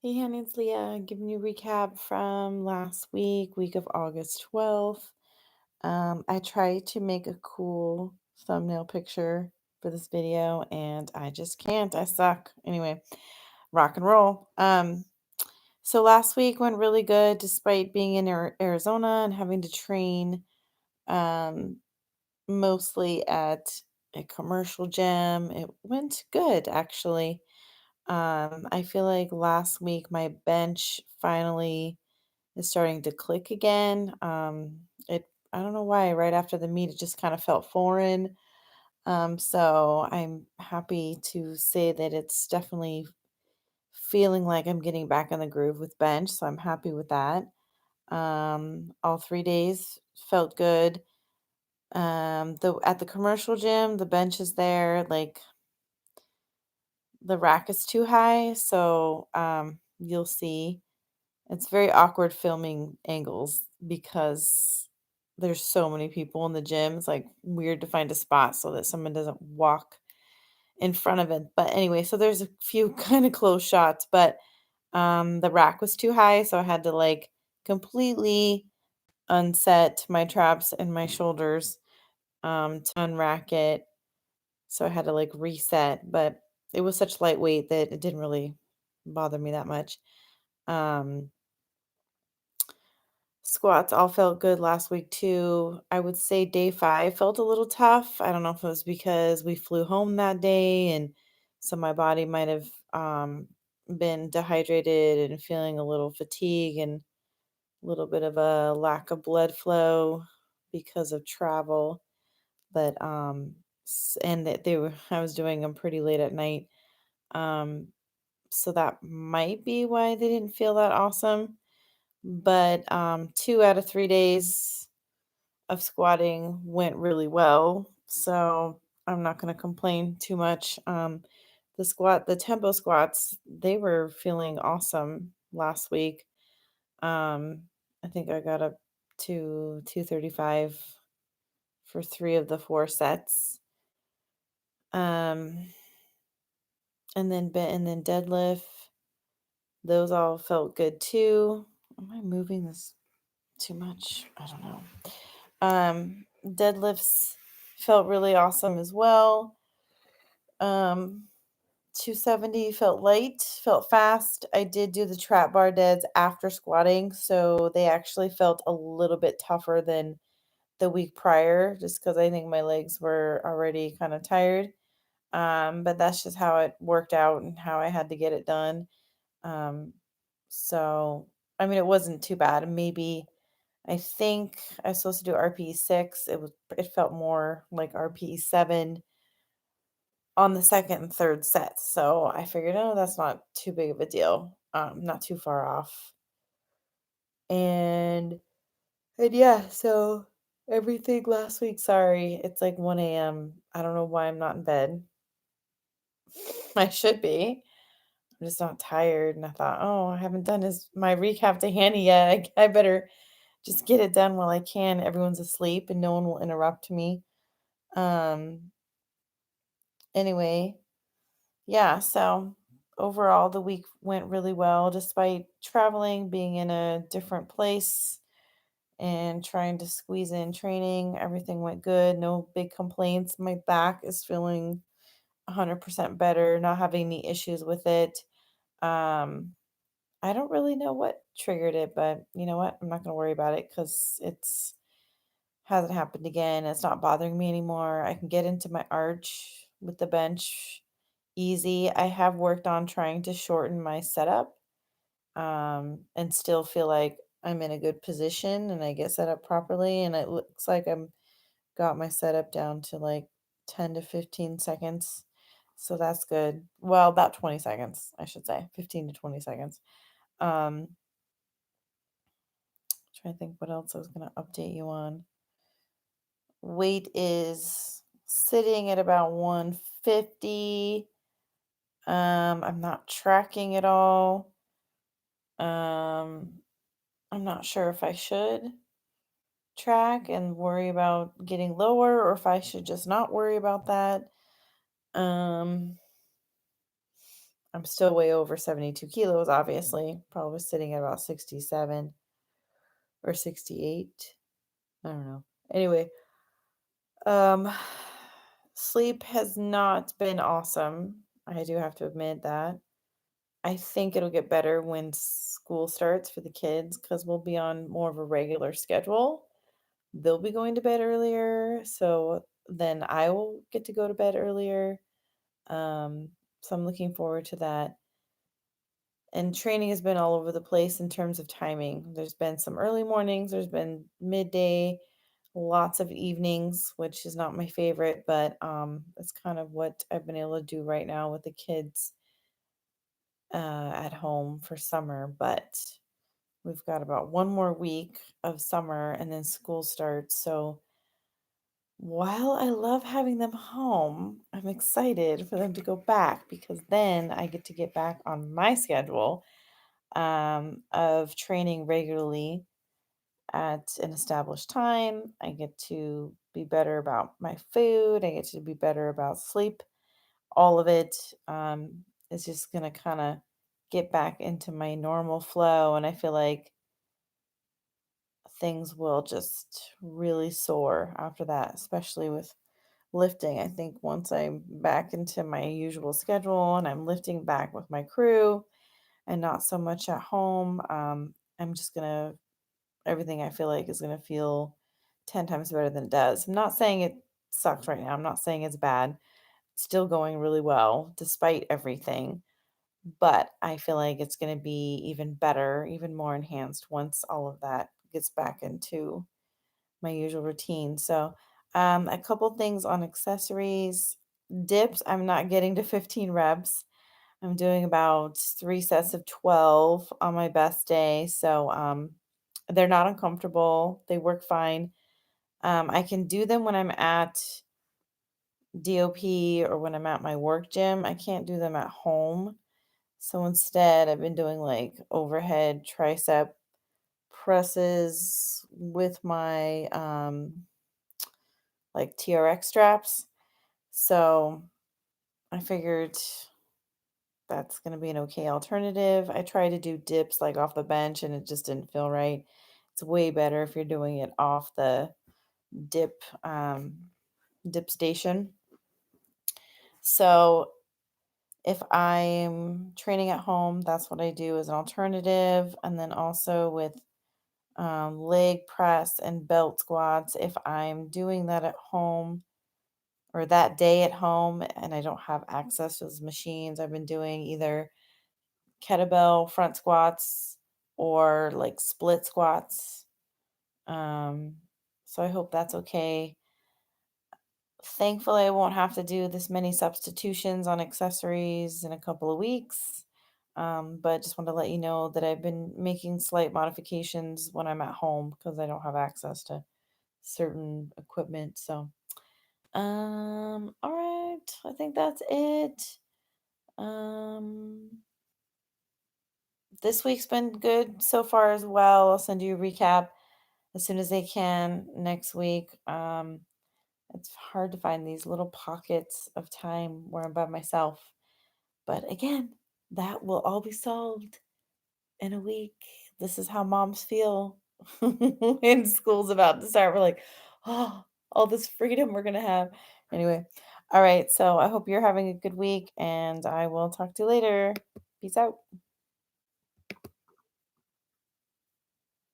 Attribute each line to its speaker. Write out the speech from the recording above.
Speaker 1: Hey, Hannah, it's Leah, giving you a recap from last week, week of August 12th. I tried to make a cool thumbnail picture for this video, and I just can't. I suck. Anyway, rock and roll. So last week went really good, despite being in Arizona and having to train um, mostly at a commercial gym. It went good, actually. I feel like last week my bench finally is starting to click again. I don't know why, right after the meet, it just kind of felt foreign. So I'm happy to say that it's definitely feeling like I'm getting back in the groove with bench. So I'm happy with that. All 3 days felt good. The at the commercial gym, the bench is there, like the rack is too high, so you'll see. It's very awkward filming angles because there's so many people in the gym. It's like weird to find a spot so that someone doesn't walk in front of it. But anyway, so there's a few kind of close shots, but the rack was too high, so I had to like completely unset my traps and my shoulders to unrack it. So I had to like reset, but it was such lightweight that it didn't really bother me that much. Um Squats all felt good last week too. I would say day 5 felt a little tough. I don't know if it was because we flew home that day and so my body might have been dehydrated and feeling a little fatigue and a little bit of a lack of blood flow because of travel. But and that they were I was doing them pretty late at night. Um so that might be why they didn't feel that awesome. But 2 out of 3 days of squatting went really well, so I'm not gonna complain too much. The tempo squats, they were feeling awesome last week. I think I got up to 235 for 3 of the 4 sets. Um, and then deadlift, those all felt good too. Am I moving this too much? I don't know. Deadlifts felt really awesome as well. 270 felt light, felt fast. I did do the trap bar deads after squatting, so they actually felt a little bit tougher than the week prior, just because I think my legs were already kind of tired. But that's just how it worked out and how I had to get it done. Um, so I mean, it wasn't too bad. Maybe I think I was supposed to do RPE 6. It felt more like RPE 7 on the second and third sets. So I figured, oh, that's not too big of a deal. Not too far off. And yeah, so everything last week, sorry, it's like 1 a.m. I don't know why I'm not in bed. I should be. I'm just not tired. And I thought, oh, I haven't done my recap to Hanny yet. I better just get it done while I can. Everyone's asleep and no one will interrupt me. Um, anyway, yeah, so overall the week went really well despite traveling, being in a different place and trying to squeeze in training. Everything went good, no big complaints. My back is feeling 100% better, not having any issues with it. Um, I don't really know what triggered it, but you know what? I'm not going to worry about it cuz it's hasn't happened again. It's not bothering me anymore. I can get into my arch with the bench easy. I have worked on trying to shorten my setup and still feel like I'm in a good position and I get set up properly. And it looks like I'm got my setup down to like 10 to 15 seconds. So that's good. Well, about 20 seconds, I should say, 15 to 20 seconds. Um, Trying to think what else I was going to update you on. Weight is sitting at about 150. I'm not tracking at all. Um, I'm not sure if I should track and worry about getting lower or if I should just not worry about that. Um, I'm still way over 72 kilos, obviously, probably sitting at about 67 or 68. I don't know. Anyway, um, sleep has not been awesome. I do have to admit that. I think it'll get better when school starts for the kids because we'll be on more of a regular schedule. They'll be going to bed earlier, so then I will get to go to bed earlier. Um, so I'm looking forward to that. And training has been all over the place in terms of timing. There's been some early mornings, there's been midday, lots of evenings, which is not my favorite, but it's kind of what I've been able to do right now with the kids at home for summer. But we've got about one more week of summer and then school starts. So while I love having them home, I'm excited for them to go back because then I get to get back on my schedule of training regularly at an established time. I get to be better about my food. I get to be better about sleep. All of it is just going to kind of get back into my normal flow. And I feel like things will just really soar after that, especially with lifting. I think once I'm back into my usual schedule and I'm lifting back with my crew and not so much at home, I'm just going to everything I feel like is gonna feel 10 times better than it does. I'm not saying it sucks right now. I'm not saying it's bad. It's still going really well despite everything, but I feel like it's gonna be even better, even more enhanced once all of that gets back into my usual routine. So, a couple things on accessories. Dips, I'm not getting to 15 reps. I'm doing about 3 sets of 12 on my best day, so, they're not uncomfortable, they work fine. I can do them when I'm at DOP or when I'm at my work gym, I can't do them at home, so instead, I've been doing, like, overhead tricep presses with my, like, TRX straps, so I figured that's gonna be an okay alternative. I tried to do dips, like, off the bench, and it just didn't feel right. It's way better if you're doing it off the dip, dip station. So, if I'm training at home, that's what I do as an alternative, and then also with, leg press and belt squats, if I'm doing that at home or that day at home and I don't have access to those machines, I've been doing either kettlebell front squats or like split squats. Um, so I hope that's okay. Thankfully, I won't have to do this many substitutions on accessories in a couple of weeks. But just want to let you know that I've been making slight modifications when I'm at home because I don't have access to certain equipment. So, all right, I think that's it. Um, This week's been good so far as well. I'll send you a recap as soon as I can next week. It's hard to find these little pockets of time where I'm by myself. But again, that will all be solved in a week. This is how moms feel when school's about to start. We're like, oh, all this freedom we're going to have. Anyway, all right. So I hope you're having a good week and I will talk to you later. Peace out.